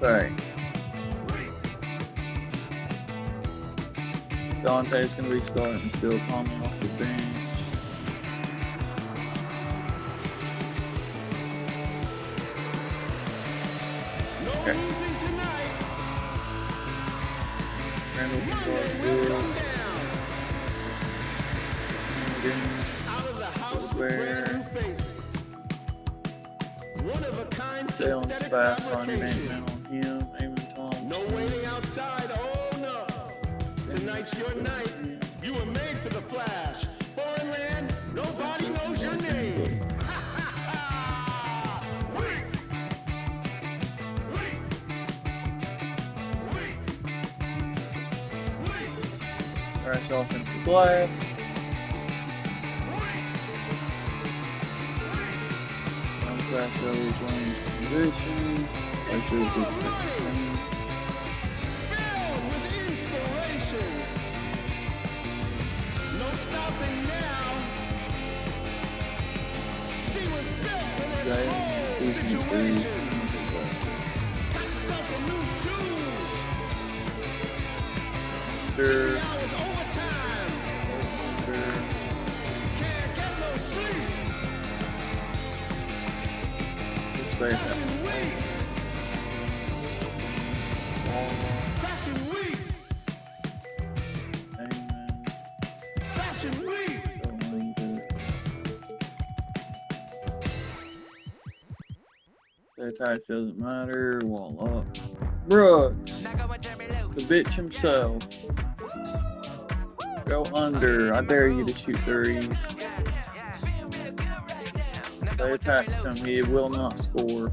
say. Dante's going to be starting still coming off the bench. Okay. Randall can start good. Salem's fast on Bateman on him. Eamon Thompson. No waiting outside. Oh no. Tonight's your night. You were made for the flash. Foreign land, nobody knows your name. Crash offensive glass. Crash over Jones position. That's your good thing. Filled with inspiration. No stopping now. She was built for this whole situation. Got yourself some new shoes. Sure. Now it's overtime. Can't get no sleep. Stay Fashion week. Fashion week. Fashion week. Stay tight doesn't matter. Wall up. Brooks, the bitch himself. Go under. I dare you to shoot threes. Stay attached to him. He will not score.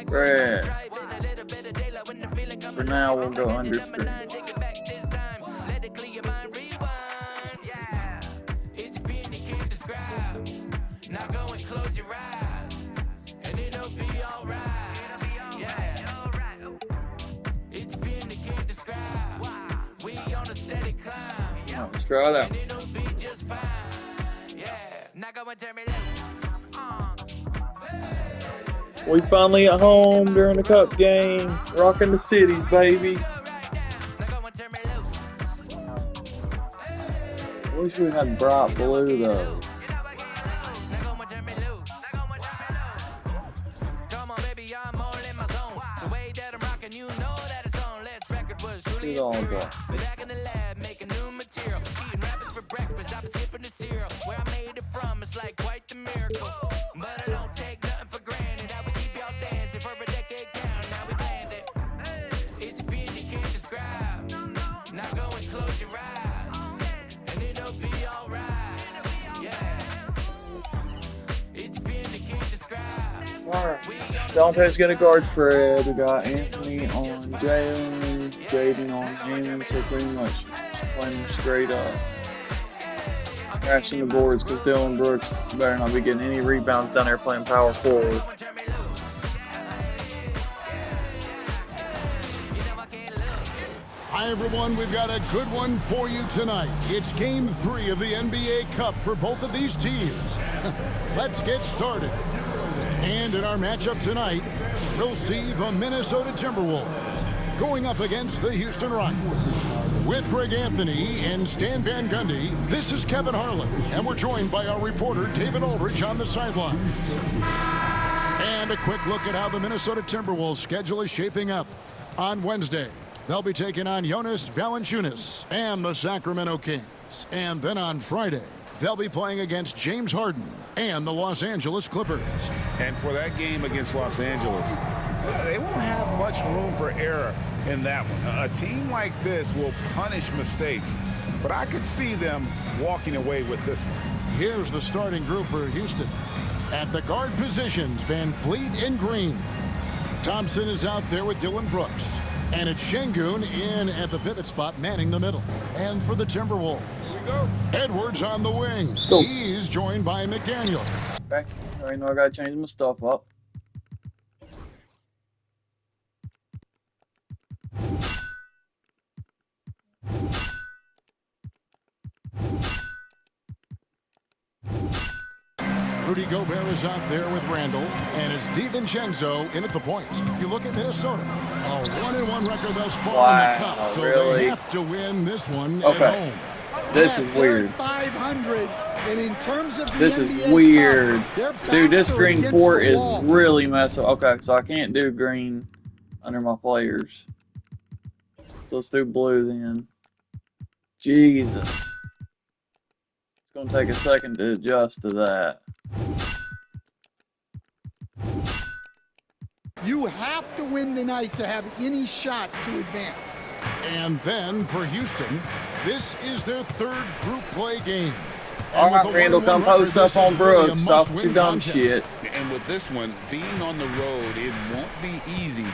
Brad. For now, we'll go under screen. Now go and close your eyes, and it'll be alright. Yeah, it's a feeling you can't describe. We on a steady climb, Let's try it out. and it'll be just fine. Yeah, now go and turn me loose. We finally at home during the cup game. Rocking the cities, baby. Now go and turn me loose. Wish we had bright blue though. It's all good. Back in the lab, making new material. Eating rappers for breakfast, I've been skipping the cereal. Where I made it from, it's like quite the miracle. But I don't take nothing for granted. I would keep y'all dancing for a decade down. Now we landed. It's a feeling you can't describe. Now go and close your eyes, and it'll be alright. Yeah. It's a feeling you can't describe. Alright. Dante's gonna guard Fred. We got Anthony on Jalen, Jaden on Eamon, so pretty much playing straight up. Crashing the boards because Dylan Brooks better not be getting any rebounds down there playing power forward. Hi everyone, we've got a good one for you tonight. It's Game 3 of the NBA Cup for both of these teams. Let's get started. And in our matchup tonight, we'll see the Minnesota Timberwolves going up against the Houston Rockets. With Greg Anthony and Stan Van Gundy, this is Kevin Harlan, and we're joined by our reporter David Aldridge on the sidelines. And a quick look at how the Minnesota Timberwolves schedule is shaping up. On Wednesday, they'll be taking on Jonas Valanciunas and the Sacramento Kings. And then on Friday, they'll be playing against James Harden and the Los Angeles Clippers. And for that game against Los Angeles, they won't have much room for error in that one. A team like this will punish mistakes, but I could see them walking away with this one. Here's the starting group for Houston. At the guard positions, Van Fleet and Green. Thompson is out there with Dylan Brooks. And it's Şengün in at the pivot spot, manning the middle. And for the Timberwolves, Edwards on the wing. He's joined by McDaniel. Okay, I know I gotta change my stuff up. Rudy Gobert is out there with Randall, and it's DiVincenzo in at the point. You look at Minnesota, a 1-1 record thus far in the Cup, so really? they have to win this one Okay. at home. This is weird. 500, and in terms of the This is NBA weird. Cup, their Dude, this backs are green against court the is wall. really messed up. Okay, so I can't do green under my players. So let's do blue then. Jesus. It's going to take a second to adjust to that. You have to win tonight to have any shot to advance. And then for Houston, this is their third group play game. All And with right, a Randall, 1-1 come record, post up this on is really a Brooks. Stop must-win your dumb contest. shit. And with this one, being on the road, it won't be easy.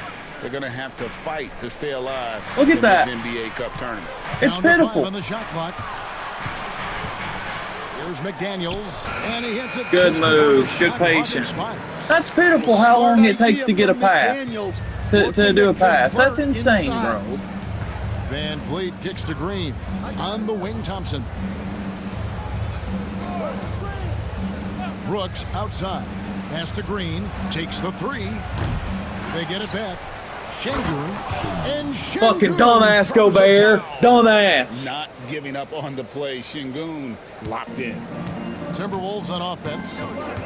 They're going to have to fight to stay alive Look at in that. this NBA Cup tournament. It's Down to 5 pitiful. on the shot clock. Here's McDaniels, and he hits it Good just move. before the Good shot clock patience. expires. That's pitiful how long it takes to get a pass. To do a pass. That's insane, bro. Van Vliet kicks to Green. On the wing, Thompson. Brooks outside. Pass to Green. Takes the three. They get it back. Şengün. And Şengün Fucking dumbass throws it Gobert. down. Dumbass. Not giving up on the play. Şengün locked in. Timberwolves on offense.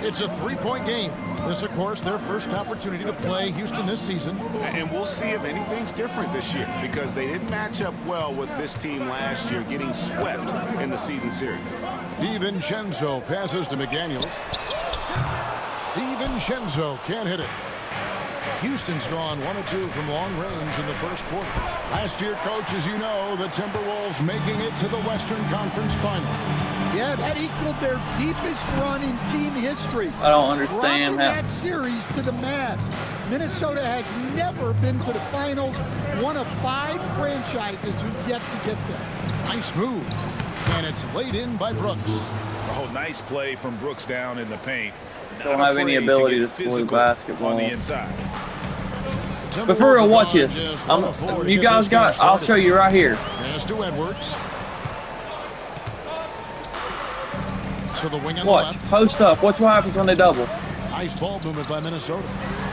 It's a three-point game. This, of course, their first opportunity to play Houston this season. And we'll see if anything's different this year because they didn't match up well with this team last year, getting swept in the season series. DiVincenzo passes to McDaniels. DiVincenzo can't hit it. Houston's gone 1 of 2 from long range in the first quarter. Last year, coach, as you know, the Timberwolves making it to the Western Conference Finals. Yeah, that equaled their deepest run in team history. I don't understand Dropping how. that series to the Mavs. Minnesota has never been to the finals. One of 5 franchises who've yet to get there. Nice move. And it's laid in by Brooks. Oh, nice play from Brooks down in the paint. Don't Not have any afraid ability get to score the physical basketball. on the inside. The But for real, Timberwolves watch have this. gone just 1 of 4 to You get guys this game got. I'll started. show you right here. Pass to Edwards. To the wing on Watch. the left. Post up. Watch what happens when they double. Nice ball movement by Minnesota.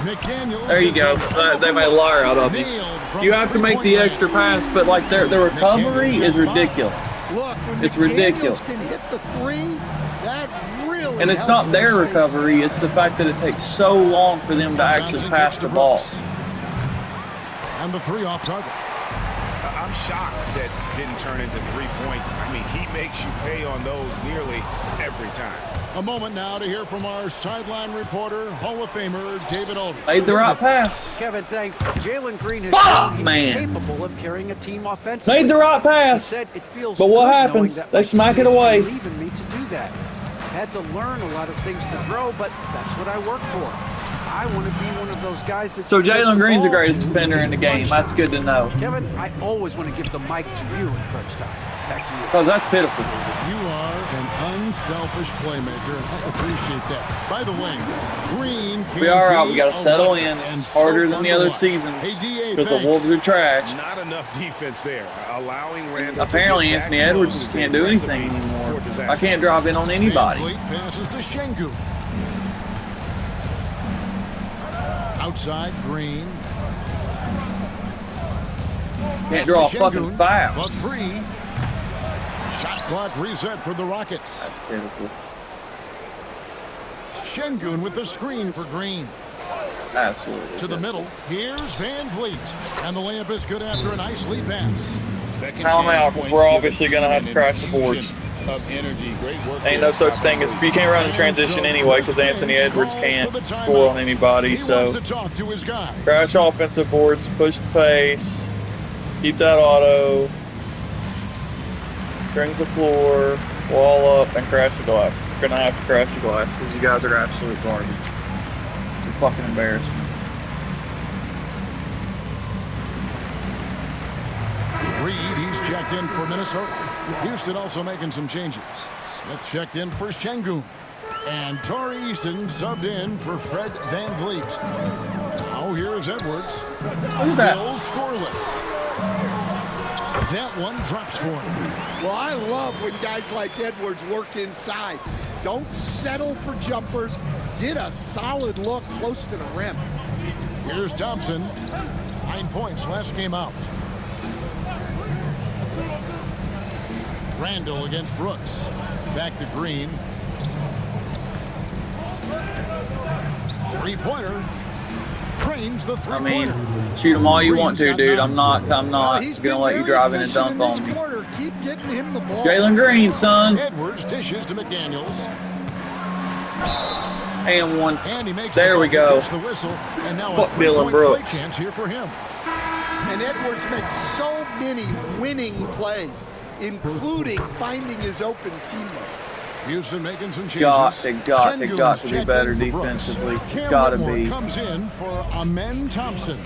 McDaniels. There you go. gets a- They made a liar out of me. Nailed from You have to make the 3-point extra range. pass, but like their recovery is ridiculous. Look, when It's McDaniels ridiculous. can hit the 3, that really And it's helps not their them stay recovery, it's the fact that it takes so long for them to actually Thompson pass kicks the to ball. Brooks. And the 3 off target. I'm shocked that didn't turn into 3 points. I mean, he makes you pay on those nearly every time. A moment now to hear from our sideline reporter, Hall of Famer David Aldridge. Made the right pass. Kevin, thanks. Jalen Green has Fuck, shown he's man. capable of carrying a team offensively. Made the right He pass. said it feels But what good happens? knowing that They my smack it teammates away. believe in me to do that. Had to learn a lot of things to grow, but that's what I work for. I want to be one of those guys that. So Jalen Green's the ball greatest to defender in the game. That's good to know. Kevin, I always want to give the mic to you in crunch time. Back to you. Because that's pitiful. You are an unselfish playmaker. I appreciate that. By the way, Green can We are out. We be got to settle electric in. This and is harder so than fun the to other watch. seasons. Hey, DA, Because the thanks. Wolves are trash. Not enough defense there, allowing Randall Apparently to get Anthony back Edwards close just is a can't do anything recipe anymore. for disaster. I can't drive in on anybody. Van Vliet passes to Şengün. Outside, Green. Can't draw a To fucking Şengün. foul. The 3. Shot clock reset for the Rockets. That's pitiful. Şengün with the screen for Green. Absolutely. To the middle. Here's Van Vliet. And the layup is good after a nice lead pass. Second Time out, chance 'cause points we're give the obviously team gonna have an to crash the boards. infusion of energy. Great work Ain't there no such by thing as Van you can't run in And transition so anyway because Chris Anthony Finch Edwards calls can't for the score on timeout. anybody. He So wants to talk to his guy. crash offensive boards, push the pace, keep that auto, shrink the floor, wall up, and crash the glass. You're gonna have to crash the glass because you guys are absolute garbage. You're fucking embarrassing. Reed, he's checked in for Minnesota. Houston also making some changes. Smith checked in for Şengün. And Torrey Eason subbed in for Fred Van Vliet. Now here's Edwards. Look at that. Still scoreless. That one drops for him. Well, I love when guys like Edwards work inside. Don't settle for jumpers. Get a solid look close to the rim. Here's Thompson. 9 points last game out. Randall against Brooks. Back to Green. Three-pointer. Cranes the I three-pointer. mean, shoot them all you want to, Green's got dude. 9. I'm not He's gonna been let you very drive in and efficient dunk in on this me. quarter. Keep getting him the ball. Jalen Green, son. Edwards dishes to McDaniels. And one. And he makes There the we bucket, go. gets the whistle, and now Fuck a Dylan three-point play Brooks. chance here for him. And Edwards makes so many winning plays, including finding his open teammates. Houston making some changes. Got to be Şengün's checked better in for Brooks. defensively. Cam Gotta Whitmore be. comes in for Amen Thompson.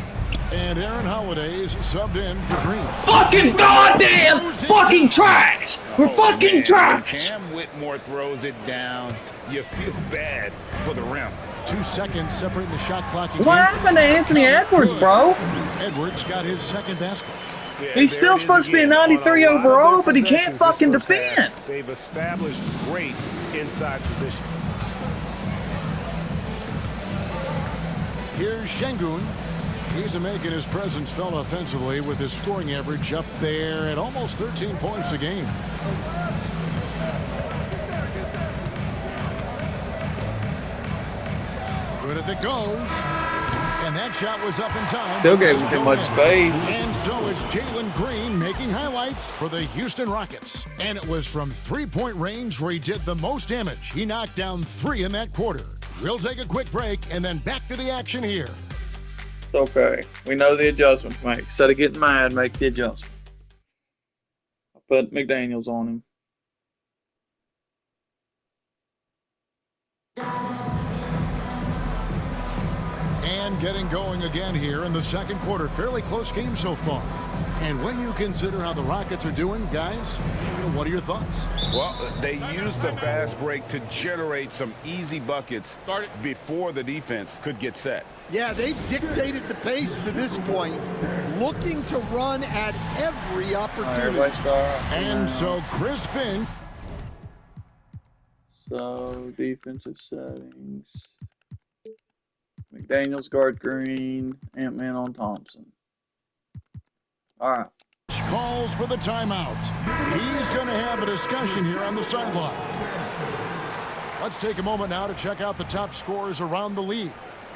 And Aaron Holiday's subbed in for Green. Fucking goddamn fucking trash! We're fucking man, trash! when Cam Whitmore throws it down, you feel bad for the rim. 2 seconds separating the shot clock again. What happened to Anthony Edwards, bro? Edwards got his second basket. Yeah, He's there still it is supposed to be a again. On 93 lot of overall, their but he can't possessions this fucking first half, defend. They've established great inside position. Here's Şengün. He's making his presence felt offensively with his scoring average up there at almost 13 points a game. Good if it goes. And that shot was up in time. Still gave him too much space. And so it's Jalen Green making highlights for the Houston Rockets. And it was from three-point range where he did the most damage. He knocked down 3 in that quarter. We'll take a quick break and then back to the action here. It's okay. We know the adjustments, mate. Instead of getting mad, make the adjustment. I put McDaniels on him. And getting going again here in the second quarter. Fairly close game so far. And when you consider how the Rockets are doing, guys, what are your thoughts? Well, they used the fast break to generate some easy buckets before the defense could get set. Yeah, they've dictated the pace to this point, looking to run at every All right, opportunity. everybody start. And so Chris Finn. So, defensive settings. McDaniels guard Green. Ant-Man on Thompson. All right. Calls for the timeout. He's going to have a discussion here on the sideline. Let's take a moment now to check out the top scorers around the league.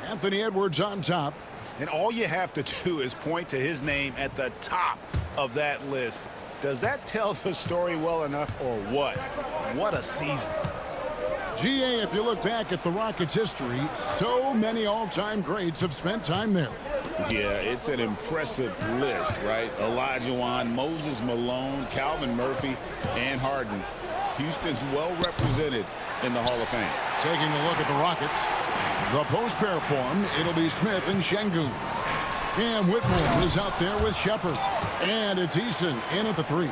Anthony Edwards on top. And all you have to do is point to his name at the top of that list. Does that tell the story well enough or what? What a season. GA, if you look back at the Rockets' history, so many all-time greats have spent time there. Yeah, it's an impressive list, right? Olajuwon, Moses Malone, Calvin Murphy, and Harden. Houston's well represented in the Hall of Fame. Taking a look at the Rockets. The post pair form, it'll be Smith and Şengün. Cam Whitmore is out there with Shepard. And it's Eason in at the 3.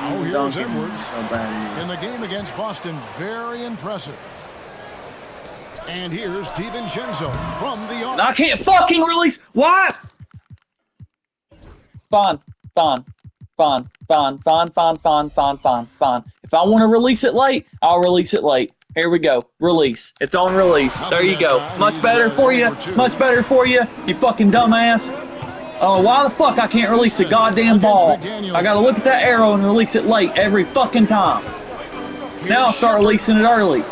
Oh, here's Duncan. Edwards. So bad he In is. the game against Boston, very impressive. And here's DiVincenzo from the arc. I can't fucking release. What? Fine. If I want to release it late, I'll release it late. Here we go. Release. It's on release. There you go. Much better for you. Much better for you, you fucking dumbass. Oh, why the fuck I can't release the goddamn ball? I gotta look at that arrow and release it late every fucking time. Now I'll start releasing it early.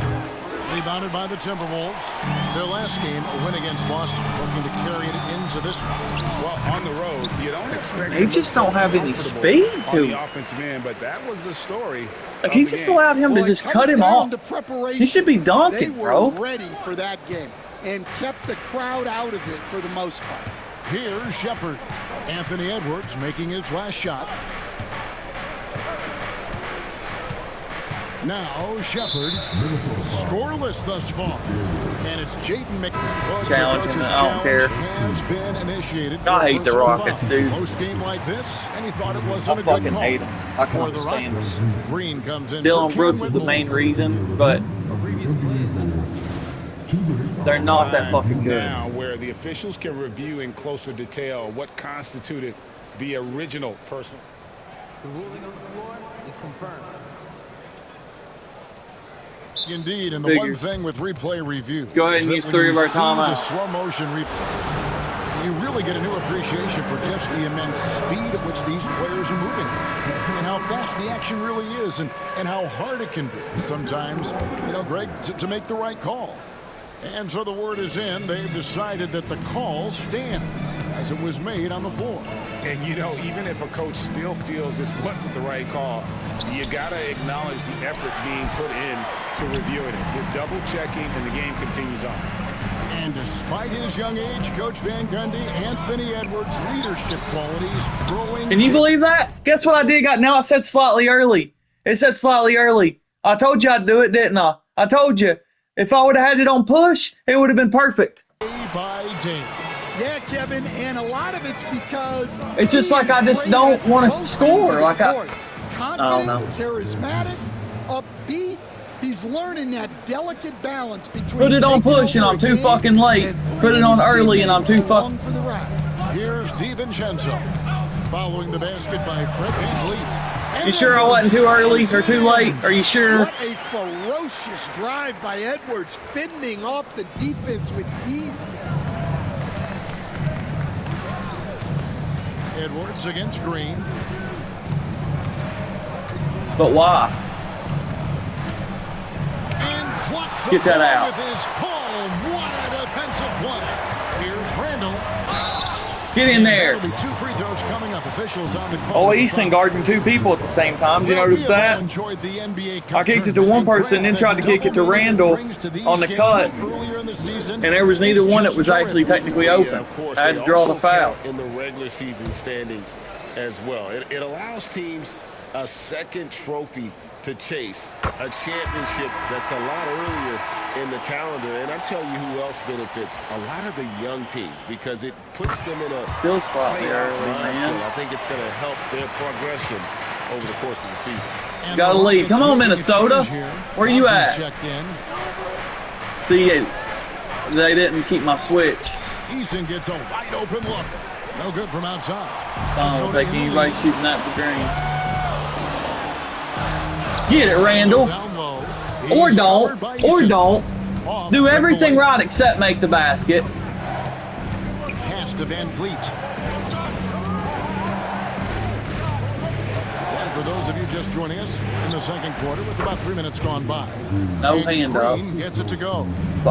Rebounded by the Timberwolves. Their last game, a win against Boston, looking to carry it into this one. Well, on the road, you don't expect They to just look don't so have any comfortable speed on to the him. offensive end, but that was the story. Like, of he's the just game. allowed him to Well, just it cut comes him down off. to preparation. He should be They dunking, were bro. ready for that game and kept the crowd out of it for the most part. Here's Shepard. Anthony Edwards making his last shot. Now Shepard, scoreless thus far. And it's Jaden McDaniels. Challenging, I don't care. Has been initiated for I hate the personal Rockets, foul. dude. Close game like this, and he thought it I wasn't a good fucking call. hate him. I For can't the stand Rockets, him. Green comes in. Dylan for Brooks Cam is the Whitmore. main reason, but they're not that fucking good. Now, where the officials can review in closer detail what constituted the original personal. The ruling on the floor is confirmed. Indeed, and the Figures. one thing with replay review. Go ahead and is use that 3 when of our you see timeouts. the slow motion replay, you really get a new appreciation for just the immense speed at which these players are moving, and how fast the action really is, and how hard it can be sometimes, Greg, to make the right call. And so the word is in. They've decided that the call stands as it was made on the floor. And even if a coach still feels this wasn't the right call, you got to acknowledge the effort being put in to reviewing it. You're double checking, and the game continues on. And despite his young age, Coach Van Gundy, Anthony Edwards' leadership qualities growing. Can you believe that? Guess what I did? Now it said slightly early. It said slightly early. I told you I'd do it, didn't I? I told you. If I would have had it on push, it would have been perfect. Day by day. Yeah, Kevin, and a lot of it's because It's just like I just don't want to score. Like I don't know. Confident, charismatic, upbeat. He's learning that delicate balance between Put it on taking push and over I'm a too game fucking late. and Put it bringing on his early and I'm too teammates along fucking. for the ride. Here's DiVincenzo. Following the basket by Fred VanVleet. You sure I wasn't too early or too late? Are you sure? What a ferocious drive by Edwards, fending off the defense with ease there. Edwards against Green. But why? And blocked the Get that ball out. with his palm. What a defensive play. Here's Randall. Get in And there. that'll be 2 free throws coming up. Officials on the call. Oh, Easton guarding 2 people at the same time. Did you notice that? Enjoyed the NBA I kicked it to one person and then tried to kick it to Randall on the cut. And there was neither one that was actually technically open. Of course, I had they to draw the also foul. count in the regular season standings as well. It allows teams a second trophy to chase, a championship that's a lot earlier in the calendar. And I'll tell you who else benefits, a lot of the young teams, because it puts them in a Still slightly playoff early, mindset. man. I think it's going to help their progression over the course of the season. And Gotta the leave. Come Rockets on, making a Minnesota. change here. Where you Thompson's at? Checked in. See, they didn't keep my switch. Easton gets a wide open look. No good from outside. I don't Minnesota think in the anybody lead. shooting that for green. Get it, Randall. Down low. Or He's don't. covered by Or Easton. don't. Off Do everything breakaway. right except make the basket. Pass to Van Fleet. And for those of you just joining us in the second quarter, with about 3 minutes gone by, No and handoff. Green gets it to go.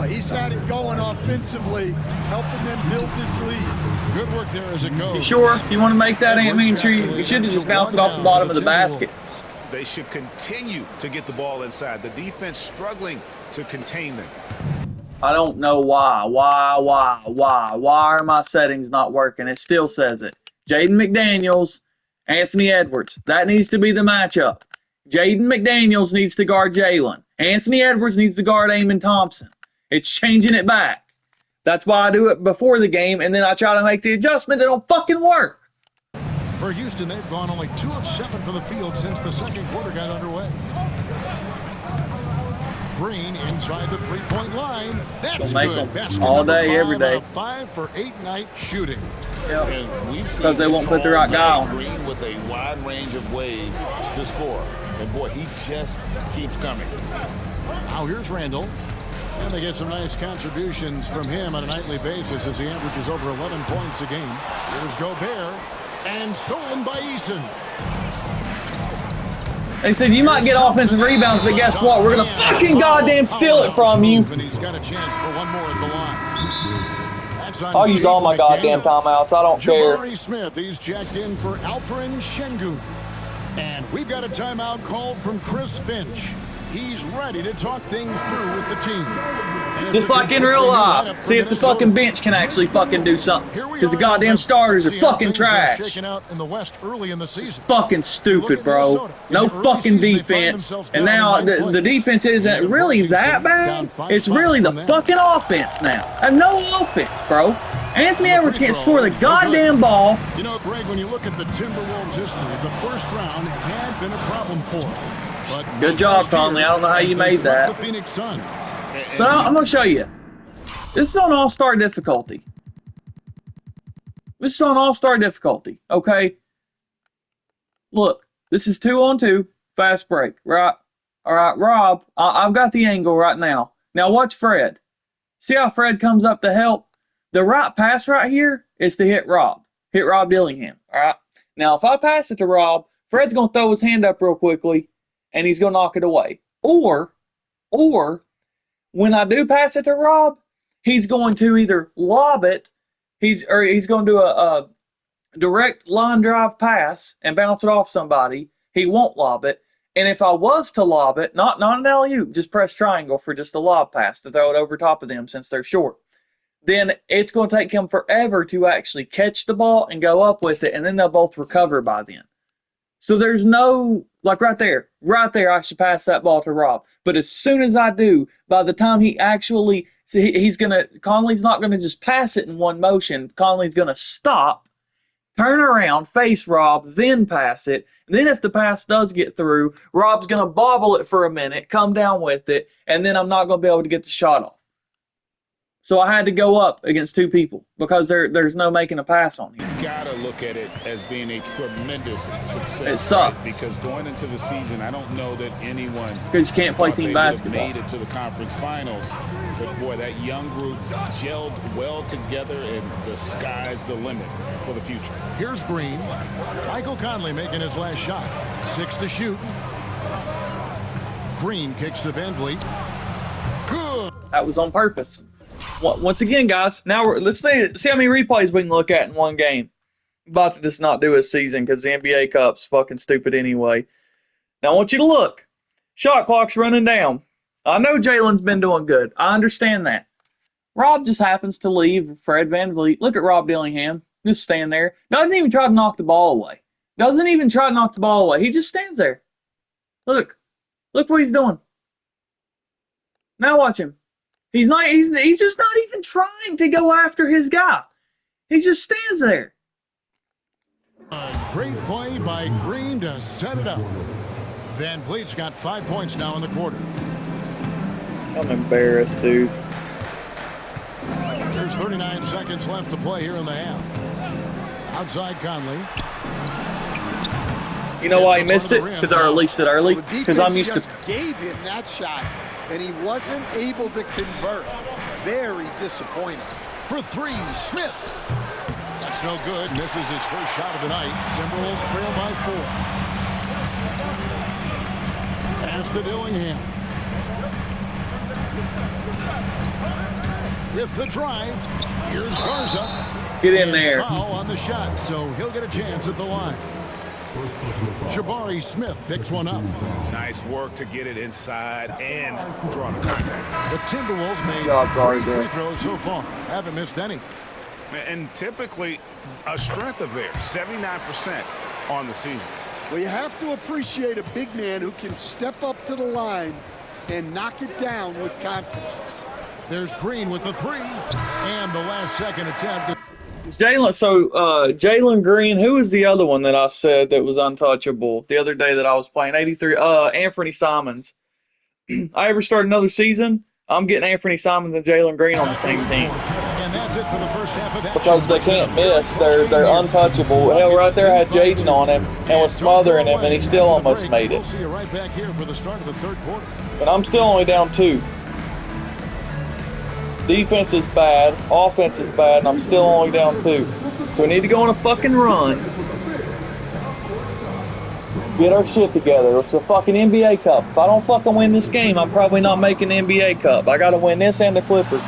He's got it going offensively, helping them build this lead. Good work there as it goes. You sure? If you want to make that, Ant, you should have just bounced it off the bottom of the basket. They should continue to get the ball inside. The defense struggling to contain them. I don't know why. Why are my settings not working? It still says it. Jaden McDaniels, Anthony Edwards. That needs to be the matchup. Jaden McDaniels needs to guard Jalen. Anthony Edwards needs to guard Amon Thompson. It's changing it back. That's why I do it before the game, and then I try to make the adjustment. It don't fucking work. For Houston, they've gone only 2 of 7 from the field since the second quarter got underway. Green inside the three-point line. That's Make good. them Basket all number day, 5 every day. out of 5 for 8-night shooting. And we've seen Because they this won't put the all right guy night. on. Green with a wide range of ways to score. And boy, he just keeps coming. Now here's Randall. And they get some nice contributions from him on a nightly basis as he averages over 11 points a game. Here's Gobert. And stolen by Eason. They said you might get offensive rebounds, but guess what? We're going to fucking goddamn steal it from you. And he's got a chance for one more at the line. That's on I'll use all my Jaden goddamn McDaniels. timeouts. I don't care. Jabari Smith, he's checked in for Alperen Şengün. And we've got a timeout called from Chris Finch. He's ready to talk things through with the team. And Just it's a like in good real new life. lineup for See if the Minnesota. fucking bench can actually fucking do something. Here we Because the are, goddamn Alvin. starters are See how fucking things are trash. shaking out in the West early in the season. Fucking stupid, bro. No fucking defense. And now the defense isn't really that bad. It's really the fucking offense now. I have no offense, bro. Anthony Edwards can't score the goddamn ball. You know, Greg, when you look at the Timberwolves' history, the first round had been a problem for them. But Good job, last year, Conley. I don't know how you as they made swept that. The Phoenix Suns. But I'm going to show you. This is on all-star difficulty. This is on all-star difficulty, okay? Look, this is 2-on-2, fast break, right? All right, Rob, I've got the angle right now. Now watch Fred. See how Fred comes up to help? The right pass right here is to hit Rob. Hit Rob Dillingham. All right. Now if I pass it to Rob, Fred's gonna throw his hand up real quickly, and he's gonna knock it away. Or when I do pass it to Rob, he's going to either lob it, he's going to do a direct line drive pass and bounce it off somebody. He won't lob it. And if I was to lob it, not an alley-oop, just press triangle for just a lob pass to throw it over top of them since they're short, then it's going to take him forever to actually catch the ball and go up with it, and then they'll both recover by then. So there's no, like right there, I should pass that ball to Rob. But as soon as I do, by the time he actually, Conley's not going to just pass it in one motion. Conley's going to stop, turn around, face Rob, then pass it. And then if the pass does get through, Rob's going to bobble it for a minute, come down with it, and then I'm not going to be able to get the shot off. So I had to go up against two people because there's no making a pass on here. You gotta look at it as being a tremendous success. It sucks. Right? Because going into the season, I don't know that anyone because you can't play team basketball made it to the conference finals. But boy, that young group gelled well together, and the sky's the limit for the future. Here's Green. Michael Conley making his last shot. 6 to shoot. Green kicks to VanVleet. Good. That was on purpose. Once again, guys, now let's see how many replays we can look at in one game. I'm about to just not do a season because the NBA Cup's fucking stupid anyway. Now I want you to look. Shot clock's running down. I know Jalen's been doing good. I understand that. Rob just happens to leave Fred VanVleet. Look at Rob Dillingham. Just stand there. Doesn't even try to knock the ball away. He just stands there. Look what he's doing. Now watch him. He's just not even trying to go after his guy. He just stands there. A great play by Green to set it up. VanVleet's got 5 points now in the quarter. I'm embarrassed, dude. There's 39 seconds left to play here in the half. Outside Conley. You know why he missed it? Because I released it early. Because I'm used to. Gave him that shot, and he wasn't able to convert. Very disappointing. For three, Smith. That's no good. Misses his first shot of the night. Timberwolves trail by 4. Pass to Dillingham. With the drive, here's Garza. Get in there. Foul on the shot, so he'll get a chance at the line. Jabari Smith picks one up. Nice work to get it inside and draw the contact. The Timberwolves made 3 free throws so far. Haven't missed any. And typically a strength of theirs, 79% on the season. Well, you have to appreciate a big man who can step up to the line and knock it down with confidence. There's Green with the 3, and the last second attempt. Jalen Green, who was the other one that I said that was untouchable the other day that I was playing? 83, Anthony Simons. I ever start another season, I'm getting Anthony Simons and Jalen Green on the same team. And that's it for the first half of action. Because they can't miss. They're untouchable. Hell, right there I had Jaden on him and was smothering him, and he still almost made it. We'll see you right back here for the start of the third quarter. But I'm still only down 2. Defense is bad, offense is bad, and I'm still only down 2. So we need to go on a fucking run. Get our shit together. It's a fucking NBA Cup. If I don't fucking win this game, I'm probably not making the NBA Cup. I gotta win this and the Clippers.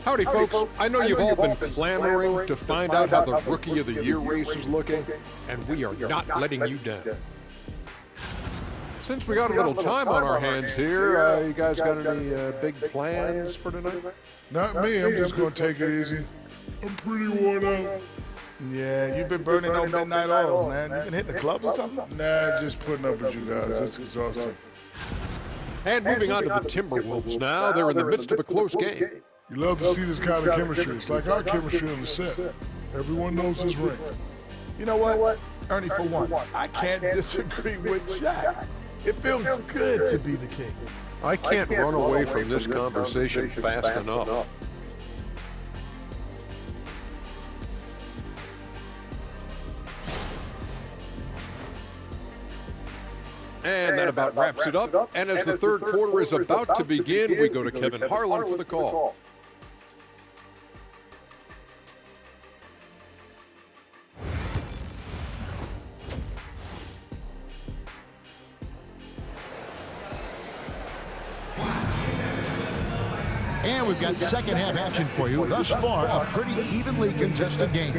Howdy, folks. I know you've all been clamoring to find out how the Rookie of the Year race is looking, and we are not letting you down. Since we got a little time on our hands here, you guys got any big plans for tonight? Not me. I'm just going to take it easy. I'm pretty worn out. Yeah, you've been burning on midnight oil, man. You been hitting the club or something? Nah, just putting up with you guys. It's exhausting. And moving on to the Timberwolves now. They're in the midst of a close game. You love to see this kind of chemistry. It's like our chemistry on the set. Everyone knows his ring. You know what, Ernie, for once, I can't disagree with Shaq. It feels good to be the king. I can't run away from this conversation fast enough. And that about wraps it up. And as the third quarter is about to begin, we go to Kevin Harlan for the call. And we've got second half action for you. Thus far, a pretty evenly contested game.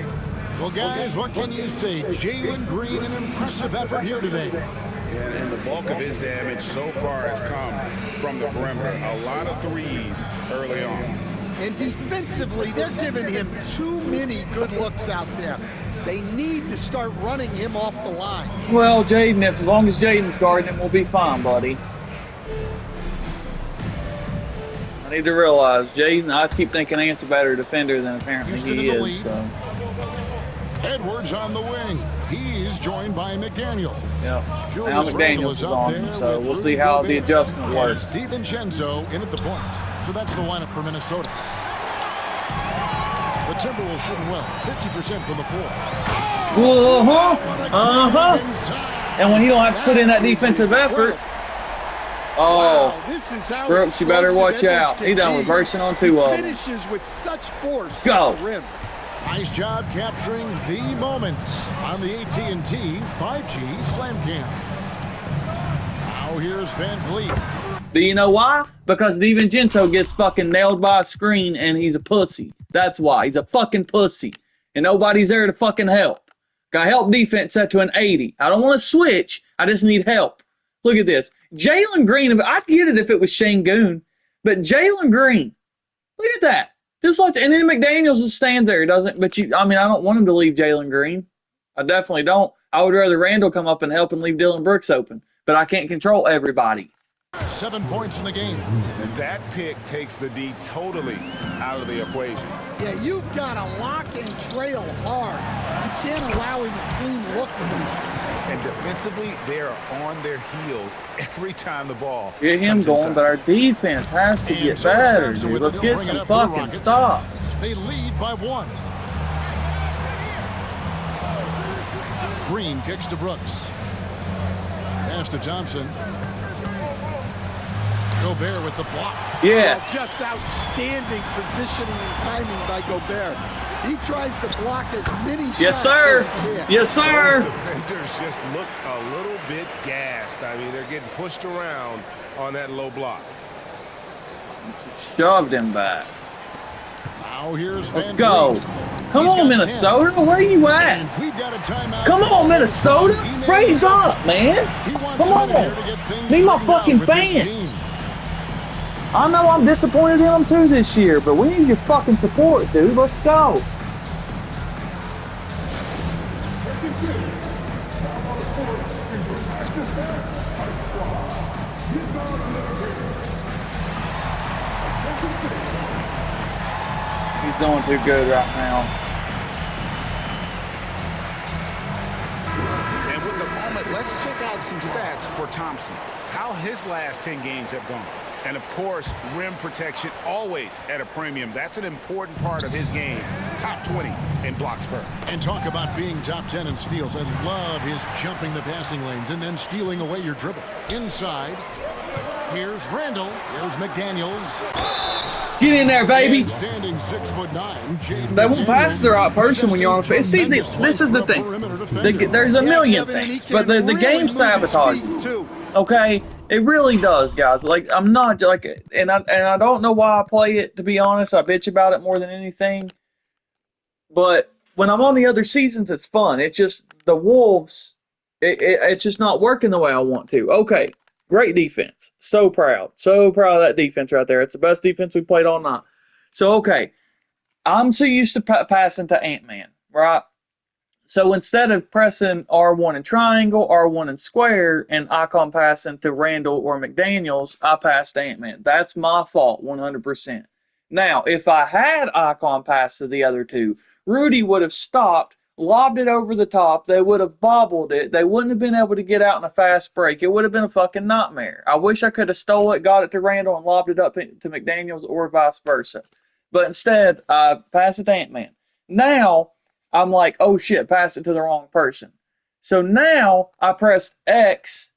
Well, guys, what can you say? Jalen Green, an impressive effort here today. And the bulk of his damage so far has come from the perimeter. A lot of threes early on. And defensively, they're giving him too many good looks out there. They need to start running him off the line. Well, Jaden, as long as Jaden's guarding him, we'll be fine, buddy. I need to realize, Jaden, I keep thinking Ant's a better defender than apparently Houston he in the is. So. Edwards on the wing. He's joined by McDaniel. Yeah. Julius Now Randle McDaniels is out on there him, so with we'll see Rudy how the Gobert. adjustment And works. DiVincenzo in at the point. So that's the lineup for Minnesota. The Timberwolves shooting well, 50% from the floor. And when he don't have to put in that defensive effort, This is how Brooks, you better watch Edwards out. can He done be. reversing on two of them. Finishes with such force Go. at the rim. Nice job capturing the moments on the AT&T 5G Slam Cam. Now here's Van Vliet. Do you know why? Because DiVincenzo gets fucking nailed by a screen and he's a pussy. That's why. He's a fucking pussy. And nobody's there to fucking help. Got help defense set to an 80. I don't want to switch. I just need help. Look at this. Jalen Green, I'd get it if it was Şengün, but Jalen Green, look at that. Just like, and then McDaniels just stands there. He doesn't, but I don't want him to leave Jalen Green. I definitely don't. I would rather Randall come up and help and leave Dylan Brooks open, but I can't control everybody. 7 points in the game. And that pick takes the D totally out of the equation. Yeah, you've got to lock and trail hard. You can't allow him a clean look from that. And defensively, they are on their heels every time the ball Get him comes going, inside. but our defense has to And get so it better, starts dude. with Let's it. get They'll bring some it up for the fucking Rockets. stops. They lead by 1. Green kicks to Brooks. Pass to Thompson. Gobert with the block. Yes. Just outstanding positioning and timing by Gobert. He tries to block as many shots Yes, sir. as he can. Yes, sir. Those defenders just look a little bit gassed. I mean, they're getting pushed around on that low block. Shoved him back. Now here's Let's Van go. Vliet. Come He's on, got Minnesota. Where are you at? And we've got a timeout. Come on, Minnesota. Raise up, man. He wants Come out of here on. to get things Need my straightened out fucking with his fans. team. I know I'm disappointed in them too this year, but we need your fucking support, dude. Let's go. He's doing too good right now. And with the moment, let's check out some stats for Thompson. How his last 10 games have gone. And of course, rim protection always at a premium. That's an important part of his game. Top 20 in blocks per. And talk about being top 10 in steals. I love his jumping the passing lanes and then stealing away your dribble. Inside, here's Randall. Here's McDaniels. Get in there, baby. And standing 6'9", Jaden They won't pass the right person when you're on the See, this is the thing. There's a million Kevin, and he things, but can the really game move his sabotages feet, you. too. Okay, it really does, guys. Like I'm not like, and I don't know why I play it. To be honest, I bitch about it more than anything. But when I'm on the other seasons, it's fun. It's just the Wolves. It's just not working the way I want to. Okay, great defense. So proud of that defense right there. It's the best defense we played all night. So okay, I'm so used to passing to Ant-Man, right? So instead of pressing R1 and triangle, R1 and square, and icon passing to Randall or McDaniels, I passed Ant-Man. That's my fault, 100%. Now, if I had icon pass to the other two, Rudy would have stopped lobbed it over the top. They would have bobbled it. They wouldn't have been able to get out in a fast break. It would have been a fucking nightmare. I wish I could have stole it, got it to Randall, and lobbed it up to McDaniels or vice versa. But instead, I passed it to Ant-Man. Now, I'm like, oh shit, pass it to the wrong person. So now, I pressed X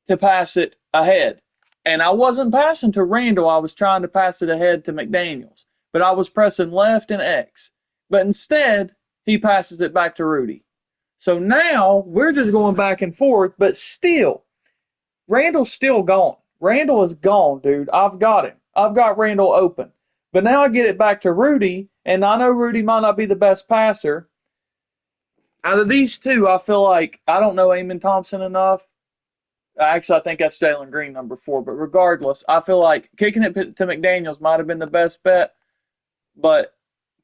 to pass it ahead. And I wasn't passing to Randall. I was trying to pass it ahead to McDaniels. But I was pressing left and X. But instead, he passes it back to Rudy. So now, we're just going back and forth, but still, Randall's still gone. Randall is gone, dude. I've got him. I've got Randall open. But now I get it back to Rudy, and I know Rudy might not be the best passer. Out of these two, I feel like I don't know Amen Thompson enough. Actually, I think that's Jalen Green, number 4. But regardless, I feel like kicking it to McDaniels might have been the best bet. But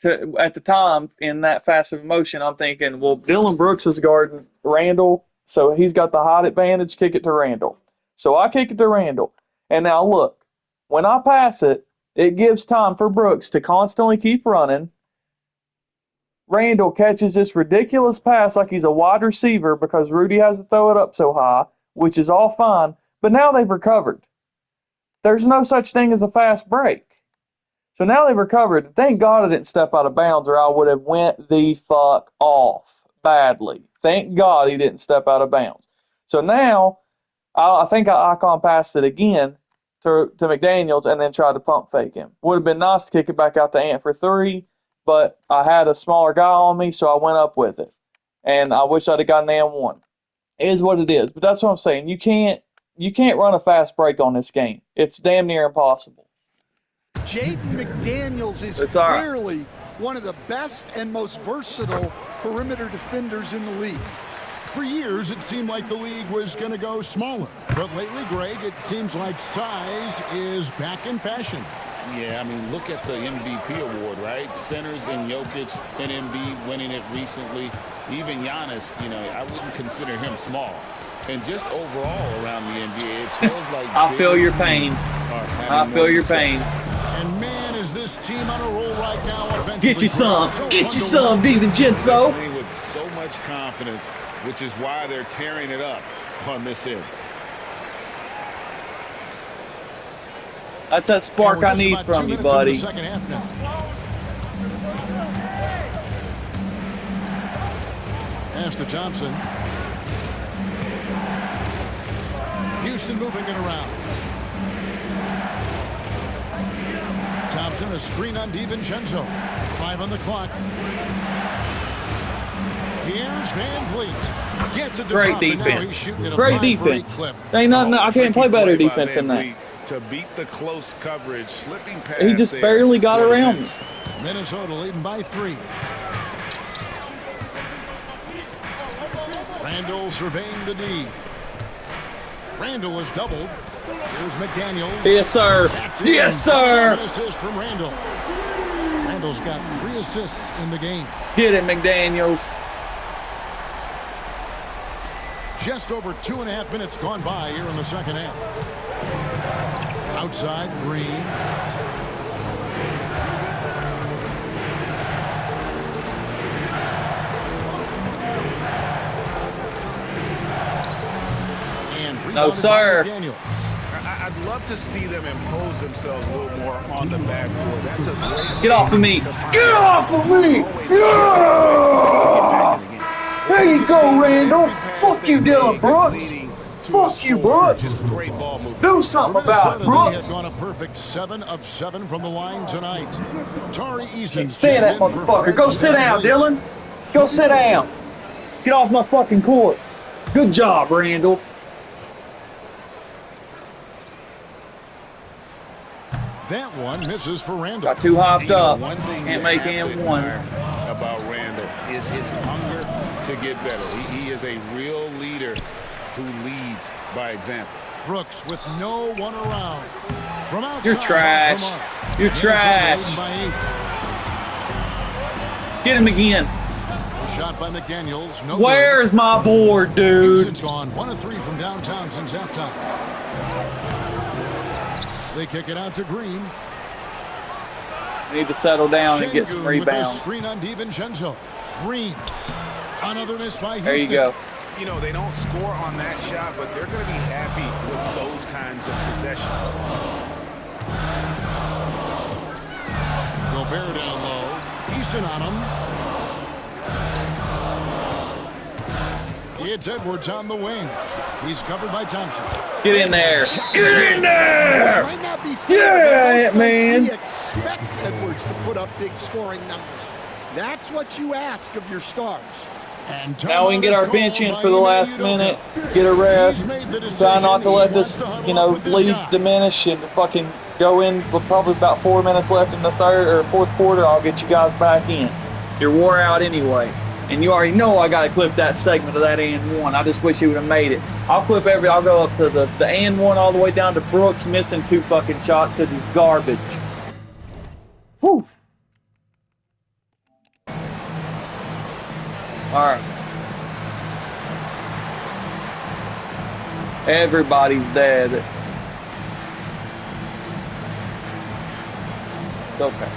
at the time, in that fast of emotion, I'm thinking, well, Dylan Brooks is guarding Randall, so he's got the height advantage, kick it to Randall. So I kick it to Randall. And now look, when I pass it, it gives time for Brooks to constantly keep running. Randall catches this ridiculous pass like he's a wide receiver because Rudy has to throw it up so high, which is all fine, but now they've recovered. There's no such thing as a fast break. So now they've recovered. Thank God I didn't step out of bounds or I would have went the fuck off badly. Thank God he didn't step out of bounds. So now I think I icon passed it again to McDaniels and then tried to pump fake him. Would have been nice to kick it back out to Ant for 3, but I had a smaller guy on me, so I went up with it. And I wish I'd have gotten an M1. It is what it is. But that's what I'm saying. You can't run a fast break on this game. It's damn near impossible. Jaden McDaniels is clearly one of the best and most versatile perimeter defenders in the league. For years, it seemed like the league was going to go smaller. But lately, Greg, it seems like size is back in fashion. Yeah, I mean, look at the MVP award, right? Centers and Jokic and Embiid winning it recently. Even Giannis, I wouldn't consider him small. And just overall around the NBA, it feels like I feel your pain. I feel your pain. And man, is this team on a roll right now. Get you some. Get you some, DiVincenzo. With so much confidence, which is why they're tearing it up on this end. That's that spark I need from you, buddy. Second half now. Pass to Thompson. Houston moving it around. Thompson, a screen on DiVincenzo. 5 on the clock. Here's Van Vliet. Gets it to Great top, defense. Great defense. Ain't nothing. I can't play better defense than that. To beat the close coverage, slipping past. He just barely got around me. Minnesota leading by 3. Randall surveying the D. Randall is doubled. Here's McDaniels. Yes, sir. Yes, sir. An assist from Randall. Randall's got 3 assists in the game. Get it, McDaniels. Just over 2.5 minutes gone by here in the second half. Outside, Green. No, sir. I'd love to see them impose themselves a little more on the backboard. That's a great. Get off of me. Get off of me. Yeah! There you go, Randall. Fuck you, Dylan Brooks. Fuck you, Brooks. Do something about it, Brooks. Has gone a perfect 7 of 7 from the line tonight. Tari Eason. Stand that motherfucker. Go sit down, Dylan. Go sit down. Get off my fucking court. Good job, Randall. That one misses for Randall. Got too hopped up. One thing Can't make M1s. About Randall is his hunger to get better. He is a real leader who leads by example. Brooks with no one around. From outside. You're trash. You're trash. Get him again. Shot by McDaniels. No Where's my board, dude? Houston's gone 1 of 3 from downtown since halftime. They kick it out to Green. Need to settle down and get some rebounds. Screen on DiVincenzo. Green. Another miss by Houston. There you go. You know, they don't score on that shot, but they're going to be happy with those kinds of possessions. Gobert down low. Easton on him. It's Edwards on the wing. He's covered by Thompson. Get in there. Get in there. Might not be fair, Yeah, but most man. nights we expect Edwards to put up big scoring numbers. That's what you ask of your stars. And Now we can get our bench in for the last minute, get a rest, try not to let this, lead diminish and fucking go in with probably about 4 minutes left in the third or fourth quarter. I'll get you guys back in. You're wore out anyway. And you already know I gotta clip that segment of that and one. I just wish he would have made it. I'll go up to the and one all the way down to Brooks missing 2 fucking shots because he's garbage. Whew. Alright. Everybody's dead. It's okay.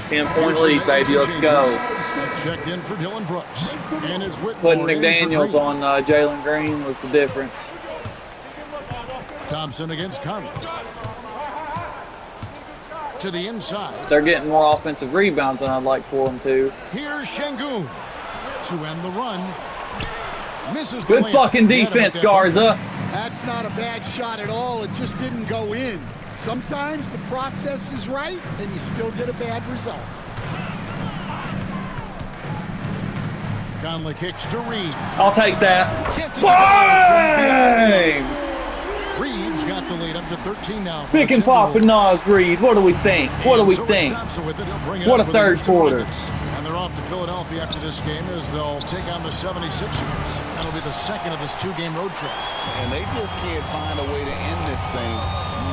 Ten-point lead, baby. Let's go. Checked in for Dylan Brooks. And it's Putting McDaniels on Jalen Green was the difference. Thompson against Conley. To the inside. They're getting more offensive rebounds than I'd like for them to. Here's Şengün to end the run. Misses the Good layup. fucking defense, Garza. That's not a bad shot at all. It just didn't go in. Sometimes the process is right, and you still get a bad result. Conley kicks to Reed. I'll take that. Bang! Bang! Reed's got the lead up to 13 now. Pick and pop and Nas Reed. What do we think? What do we think? What a third quarter. And they're off to Philadelphia after this game as they'll take on the 76ers. That'll be the second of this 2-game road trip. And they just can't find a way to end this thing.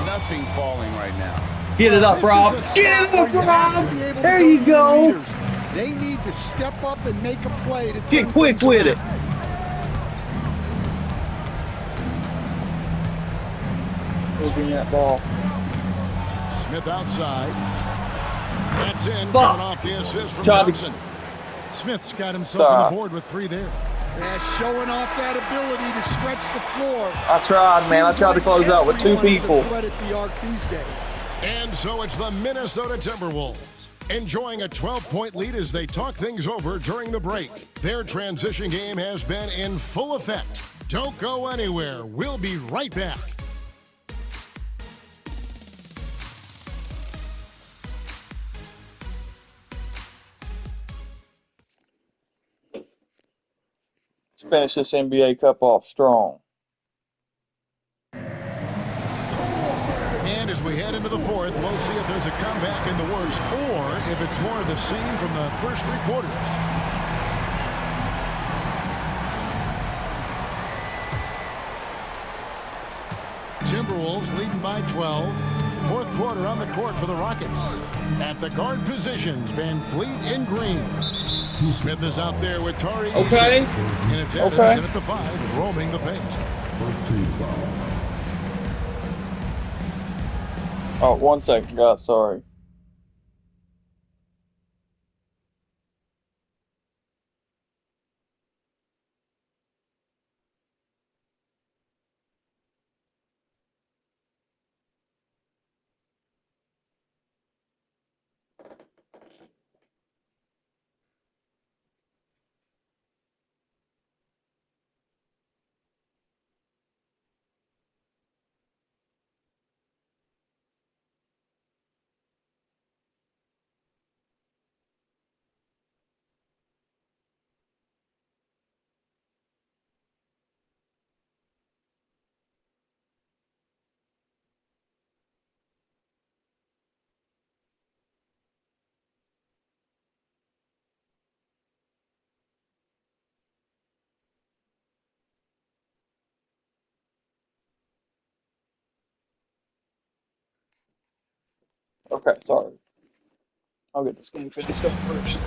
Nothing falling right now. Get it up, Rob. Get it up, Rob. There you go. They need to step up and make a play to Get quick with it. Moving that ball. Smith outside. That's in. Fuck. Coming off the assist from Thompson. Smith's got himself on the board with 3 there. Showing off that ability to stretch the floor. I tried, man. I tried to close out with 2 people. And so it's the Minnesota Timberwolves, enjoying a 12-point lead as they talk things over during the break. Their transition game has been in full effect. Don't go anywhere. We'll be right back. Let's finish this NBA Cup off strong. And as we head into the fourth, we'll see if there's a comeback in the works or if it's more of the same from the first 3 quarters. Timberwolves leading by 12. Fourth quarter on the court for the Rockets. At the guard positions, Van Fleet and Green. Smith is out there with Tari. Okay. And it's Adams in at the 5, roaming the paint. First team foul. Oh, 1 second, guys. Sorry. Okay, sorry. I'll get this game finished up first.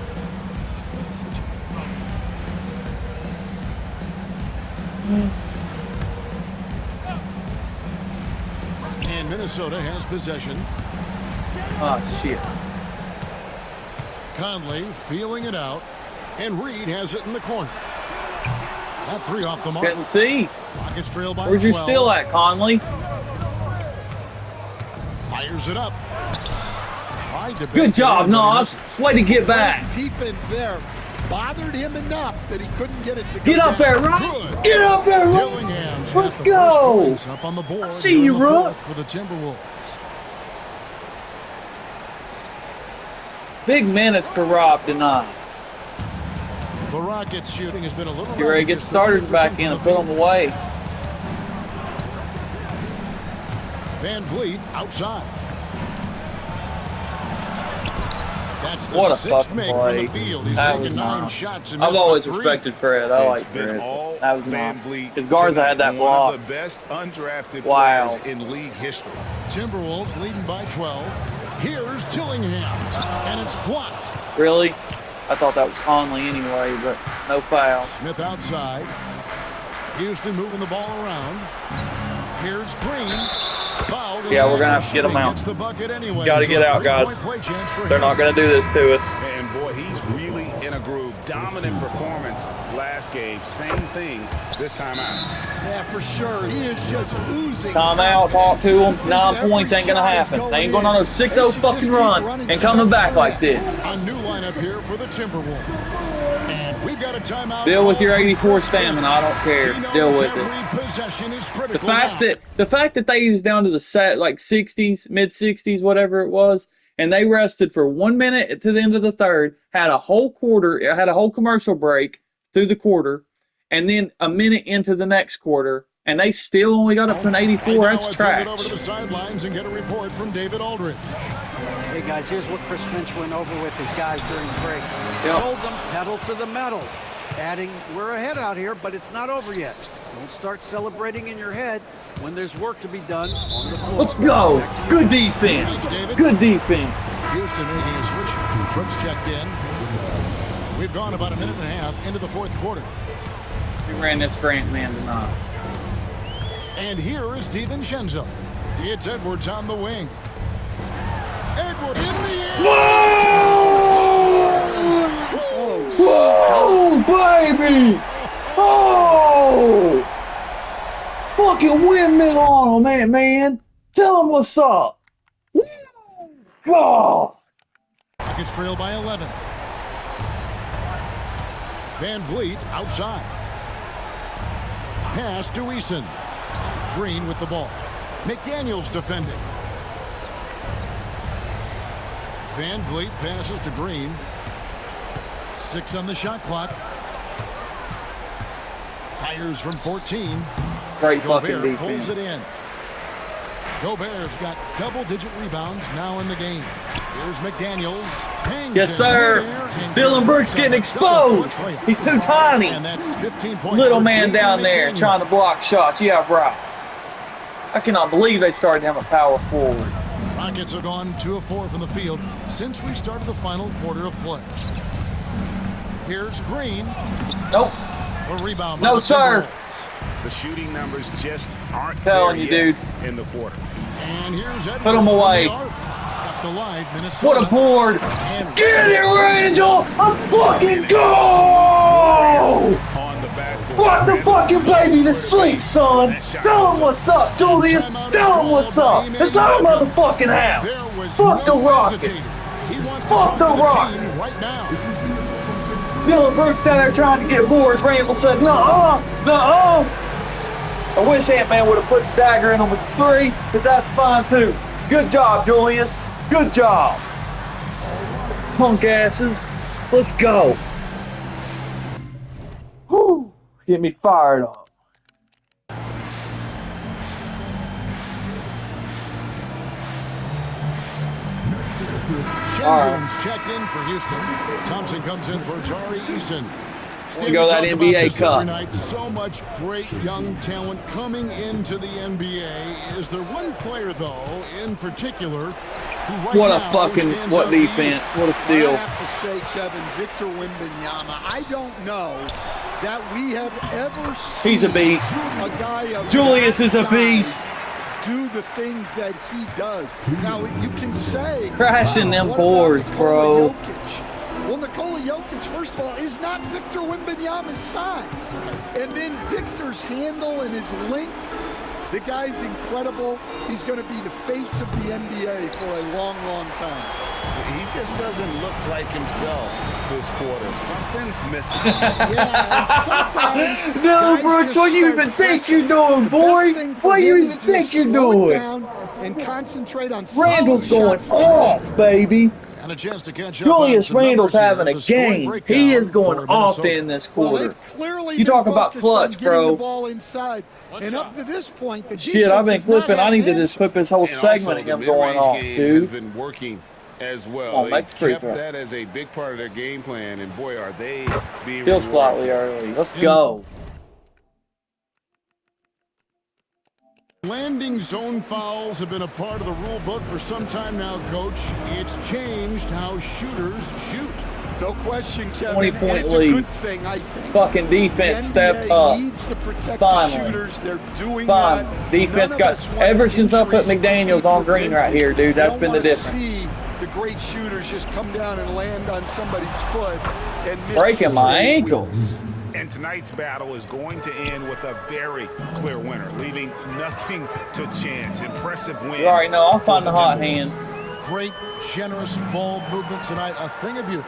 And Minnesota has possession. Oh, shit. Conley feeling it out, and Reed has it in the corner. That three off the mark. Couldn't see. Rockets trail by Where's your 12. steal at, Conley? Fires it up. Tried to Good job, Nas. Way to get back. Defense there bothered him enough that he couldn't get it to go Get up down. there, Rock. Get up there, Rock. Dillingham's Let's got the go. first points up on the board I see here in you, the Rook. fourth for the Timberwolves. Big minutes for Rob tonight. The Rockets shooting has been a little Get ready to get started back in and put them away. Van Vliet outside. That's the What a sixth fucking make play. from the field. He's That taken was 9 nice. shots and I've missed but always 3. respected Fred. I It's like been Fred. all That was Van nice. Vliet His guards tonight. had that One block. of the best undrafted Wow. players in league history. Timberwolves leading by 12. Here's Dillingham, and it's blocked. Really? I thought that was Conley anyway, but no foul. Smith outside. Houston moving the ball around. Here's Green. Fouled. Yeah, we're gonna have to get him out. Gets the bucket anyway. Gotta So get a out, guys. three-point play chance for They're him. not going to do this to us. And boy, he's really in a groove. Dominant performance last game. Same thing this time out. Yeah, for sure. He is just oozing. Timeout, talk to them. 9 points ain't going to happen. They ain't going on a 6-0 fucking run and coming back like this. A new lineup here for the Timberwolves. And we've got a timeout. Deal with your called for 84 Chris stamina. I don't care. He knows Deal with it. every possession is The critical fact now. that they was down to the set like 60s, mid 60s, whatever it was, and they rested for 1 minute to the end of the third, had a whole commercial break through the quarter, and then a minute into the next quarter, and they still only got up to an 84. Right now, That's let's head over trash. to the sidelines and get a report from David Aldridge. Hey, guys, here's what Chris Finch went over with his guys during the break. Yep. Told them, pedal to the metal. Adding, we're ahead out here, but it's not over yet. Don't start celebrating in your head when there's work to be done on the floor. Let's go. Back to you. Good defense. Good defense. Houston making a switch. Brooks checked in. We've gone about a minute and a half into the fourth quarter. We ran this Grant man tonight. And here is DiVincenzo. It's Edwards on the wing. Edwards in the air. Whoa, baby! Oh! Fucking windmill on him, man. Tell him what's up. Woo! God! Rockets trail by 11. Van Vliet outside. Pass to Eason. Green with the ball. McDaniels defending. Van Vliet passes to Green. 6 on the shot clock. Fires from 14. Great fucking Gobert pulls defense. it in. Gobert's got double-digit rebounds now in the game. Here's McDaniels. Hangs Yes, it sir. in there, and Dylan Brooks getting exposed. He's too tiny. And that's 15 points. Little for man Jaden down there McDaniels. trying to block shots. Yeah, right. I cannot believe they started him a power forward. Rockets have gone 2 of 4 from the field since we started the final quarter of play. Here's Green. Nope. A rebound. by No, the sir. Timberwolves. The shooting numbers just aren't Telling there you, yet in the quarter. And here's Edwards. Put 'em from the away. arc. Kept alive, Minnesota. What a board. And Get it, Randall. Let's fucking go. On the backboard. What the fucking baby to sleep, son. Tell him what's up, Julius. Tell him what's up. It's our motherfucking house. there was Fuck the no Rockets. hesitating. He wants to Fuck talk the to team Rockets. right now. Dylan Brooks down there trying to get boards. Randall said, nuh-uh, nuh-uh. I wish Ant-Man would have put the dagger in him with 3, but that's fine too. Good job, Julius. Good job. Punk asses. Let's go. Whew. Get me fired up. Shengun's checked in for Houston. Thompson comes in for Tari Eason. We go that Talked about NBA this Cup. every night. So much great young talent coming into the NBA. Is there one player, though, in particular, who right What a now fucking, stands what out to you? defense. What a steal. I have to say, Kevin, Victor Wembanyama, I don't know that we have ever seen He's a beast. a guy of Julius is a that beast. size do the things that he does. Now, you can say... Crashing them what boards, about bro. Nikola Jokic? Well, Nikola Jokic, first of all, is not Victor Wembanyama's size. And then Victor's handle and his length, the guy's incredible. He's going to be the face of the NBA for a long, long time. He just doesn't look like himself this quarter. Something's missing. Yeah, and sometimes... No, guys Brooks, just what you start even think pressing. you're doing, The boy? best thing for What you him even is to think you're slow it doing? down and concentrate on Randall's solid going shots. off, baby. And a chance to catch up Julius on some Randle's numbers here. having a The scoring game. breakdown He is for going off Minnesota. in this Well, quarter. they've clearly You been talk about focused on clutch, getting bro. the ball inside. And up to this point, the Shit, I've been defense has not clipping. I had need to an just answer. clip this whole And segment also, of the him going mid-range off, game dude. has been working as well. Oh, They make the free kept throw. that as a big part of their game plan, and boy, are they being Still rewarded. slightly early. Let's go. Landing zone fouls have been a part of the rule book for some time now, Coach. It's changed how shooters shoot. No question, Kevin. 20-point and it's lead. a good thing, I think. Fucking defense The stepped NBA up. needs to protect Finally. the shooters. They're doing Fine. that. Defense None of got... us wants Ever since I put injuries to McDaniels be on green right prevented. here, dude, that's They been the don't wanna difference. See the great shooters just come down and land on somebody's foot and miss Breaking my 6 to 8 ankles. wheels. And tonight's battle is going to end with a very clear winner, leaving nothing to chance. Impressive win. You already know. I'll find for the hot Timberwolves. hand. Great, generous ball movement tonight. A thing of beauty.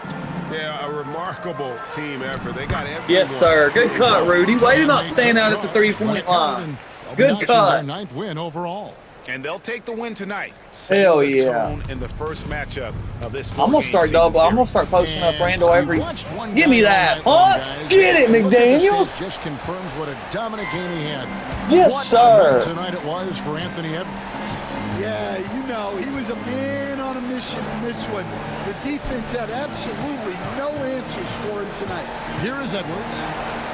Yeah, a remarkable team effort. They got everyone. Yes, sir. Good cut, Rudy. Way to not stand out at the three-point line. Good cut. Their 9th win overall. And they'll take the win tonight. Hell Setting the yeah. tone in the first matchup of this I'm gonna four-game start season double. I'm gonna series. start posting up Randall every. Watched one Give me guy all that, night long, huh? guys. Get it, Look at this, McDaniels. it just confirms what a dominant game he had. Yes, What a sir. night tonight it was for Anthony Edwards. Yeah, you know, he was a man on a mission in this one. The defense had absolutely no answers for him tonight. Here is Edwards.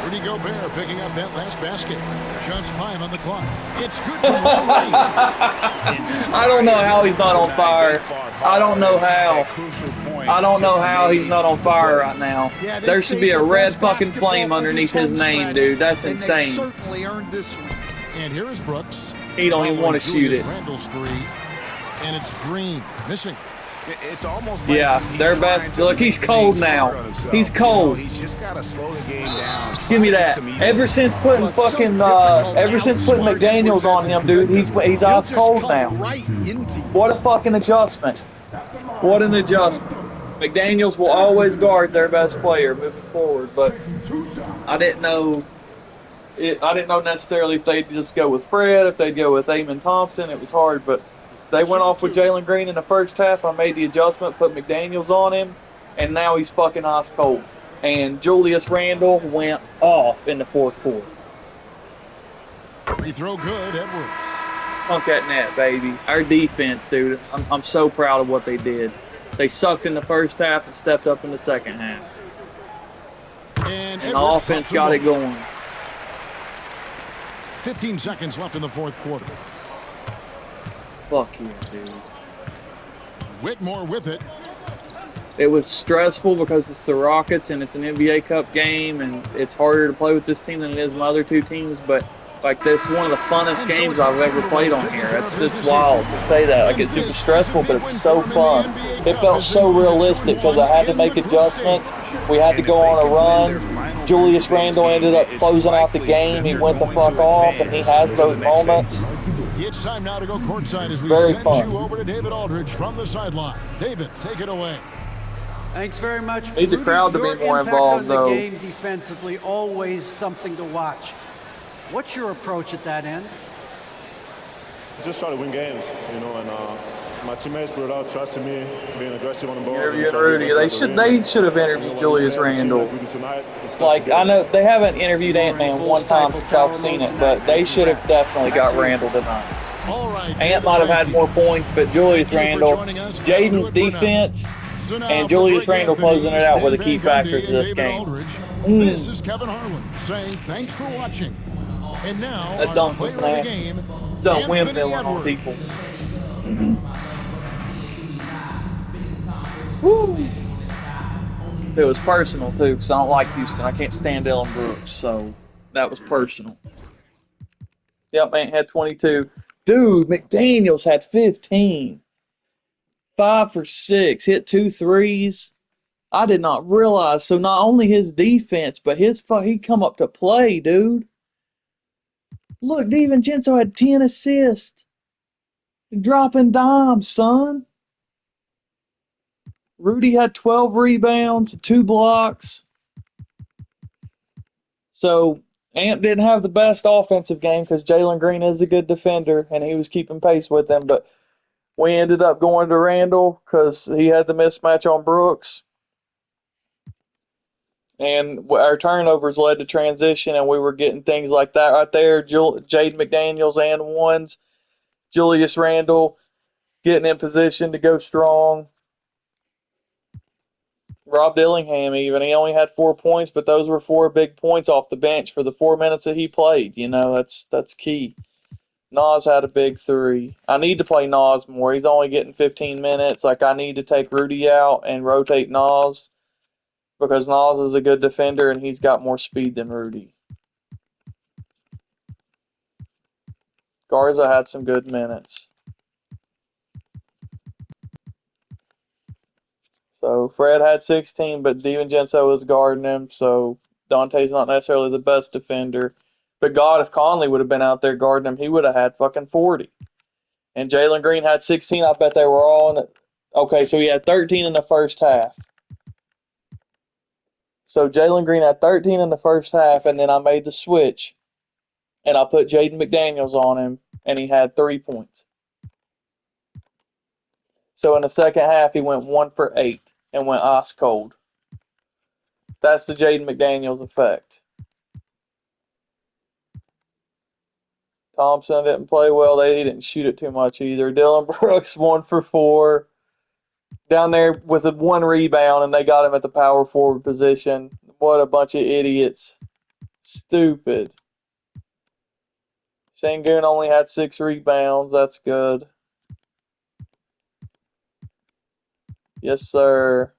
Rudy Gobert picking up that last basket. Just 5 on the clock. It's good for long range. I don't know how he's not on fire. I don't know how. I don't know how he's not on fire right now. Yeah, they There should be saved a the red best fucking basketball flame for underneath this his home name, stretch, dude. That's and they insane. certainly earned this one. And here is Brooks. He don't even want to shoot Julius it. Randle's 3. And it's Green. Missing. It's almost like Yeah, he's their trying best. to Look, he's make cold things now. harder on himself. He's cold. He's just got to slow the game down. Give me try to that. get some easy Ever since putting Well, it's so fucking, difficult ever to since putting outsmart McDaniels Edwards on as a him, dude, he's defender. ice He'll just cold come now. Right into you. What a fucking adjustment. What an adjustment. McDaniels will always guard their best player moving forward, but I didn't know. I didn't know necessarily if they'd just go with Fred, if they'd go with Amon Thompson. It was hard, but they went off with Jalen Green in the first half. I made the adjustment, put McDaniels on him, and now he's fucking ice cold. And Julius Randle went off in the fourth quarter. Free throw good, Edwards. Sunk that net, baby. Our defense, dude, I'm so proud of what they did. They sucked in the first half and stepped up in the second half. And And the offense got it going. 15 seconds left in the fourth quarter. Fuck you, dude. Whitmore with it. It was stressful because it's the Rockets and it's an NBA Cup game and it's harder to play with this team than it is my other two teams, but like this one of the funnest games I've ever played on here. It's just wild to say that. Like it's super stressful, but it was so fun. It felt so realistic because I had to make adjustments. We had to go on a run. Julius Randle ended up closing out the game. He went the fuck off and he has those moments. It's time now to go courtside as we Very send fun. you over to David Aldridge from the sideline. David, take it away. Thanks very much. Need the Rudy, crowd to be your more impact involved, on the though. game defensively, always something to watch. What's your approach at that end? Just try to win games, you know, and my teammates brought out trusting me, being aggressive on the ball. Interviewing Rudy. They should have interviewed Julius Randle. Like, I know they haven't interviewed Ant-Man one time since I've seen it, but they should have definitely got Randle tonight. All right, Ant might have had more points, but Julius Randle, Jaden's defense, and Julius Randle closing it out were the key factors of this game. This is Kevin Harlan saying thanks for watching. And now, That our dunk was player of the nasty. game, Don't Anthony windmill on Edwards. people. Woo! It was personal too, because I don't like Houston. I can't stand Dylan Brooks, so that was personal. Yep, Ant had 22. Dude, McDaniels had 15. 5 for 6, hit 2 threes. I did not realize. So not only his defense, but he come up to play, dude. Look, DiVincenzo had 10 assists. Dropping dimes, son. Rudy had 12 rebounds, 2 blocks. So Ant didn't have the best offensive game because Jalen Green is a good defender, and he was keeping pace with them. But we ended up going to Randall because he had the mismatch on Brooks. And our turnovers led to transition, and we were getting things like that right there. Jaden McDaniels and ones. Julius Randle getting in position to go strong. Rob Dillingham even. He only had 4 points, but those were 4 big points off the bench for the 4 minutes that he played. You know, that's key. Nas had a big 3. I need to play Nas more. He's only getting 15 minutes. Like, I need to take Rudy out and rotate Nas because Nas is a good defender and he's got more speed than Rudy. Garza had some good minutes. So Fred had 16, but DiVincenzo was guarding him, so Dante's not necessarily the best defender. But God, if Conley would have been out there guarding him, he would have had fucking 40. And Jalen Green had 16. I bet they were all in it. Okay, so he had 13 in the first half. So Jalen Green had 13 in the first half, and then I made the switch, and I put Jaden McDaniels on him, and he had 3 points. So in the second half, he went 1 for 8 and went ice cold. That's the Jaden McDaniels effect. Thompson didn't play well. He didn't shoot it too much either. Dylan Brooks 1 for 4. Down there with a 1 rebound, and they got him at the power forward position. What a bunch of idiots. Stupid. Sengun only had 6 rebounds. That's good. Yes, sir.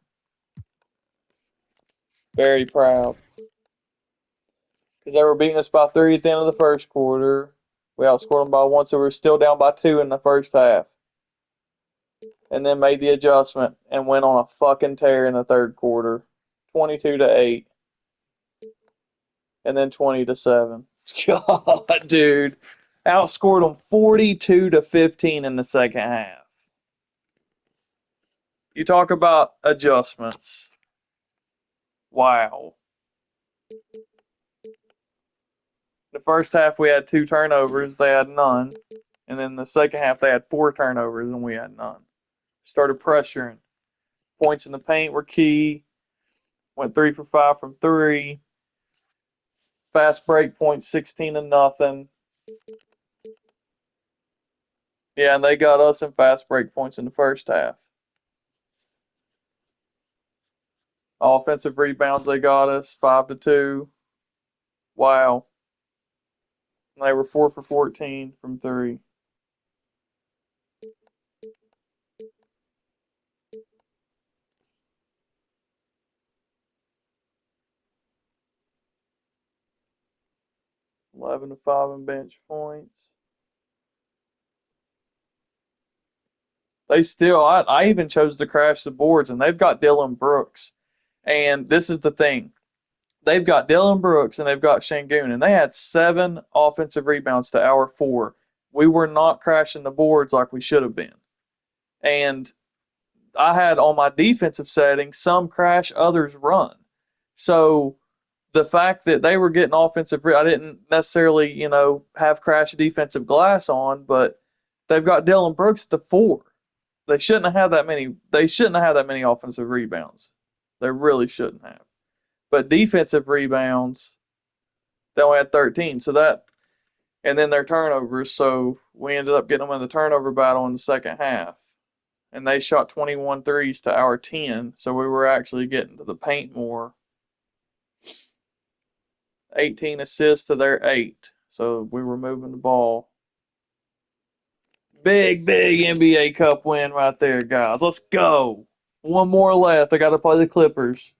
Very proud. Because they were beating us by 3 at the end of the first quarter. We outscored them by 1, so we were still down by 2 in the first half. And then made the adjustment and went on a fucking tear in the third quarter. 22-8. And then 20-7. God, dude. Outscored them 42-15 in the second half. You talk about adjustments. Wow. The first half we had 2 turnovers. They had none. And then the second half they had 4 turnovers and we had none. Started pressuring. Points in the paint were key. Went 3 for 5 from 3. Fast break points 16-0. Yeah, and they got us in fast break points in the first half. Offensive rebounds they got us 5-2. Wow. And they were 4 for 14 from 3. $11 to 5 in bench points. They still, I even chose to crash the boards, and they've got Dylan Brooks. And this is the thing. They've got Dylan Brooks and they've got Sengun, and they had 7 offensive rebounds to our 4. We were not crashing the boards like we should have been. And I had on my defensive settings, some crash, others run. So the fact that they were getting offensive, I didn't necessarily, have crash defensive glass on, but they've got Dylan Brooks to 4. They shouldn't have had that many. They shouldn't have had that many offensive rebounds. They really shouldn't have. But defensive rebounds, they only had 13. So that, and then their turnovers. So we ended up getting them in the turnover battle in the second half. And they shot 21 threes to our 10. So we were actually getting to the paint more. 18 assists to their 8. So we were moving the ball. Big NBA Cup win right there, guys. Let's go. 1 more left. I got to play the Clippers.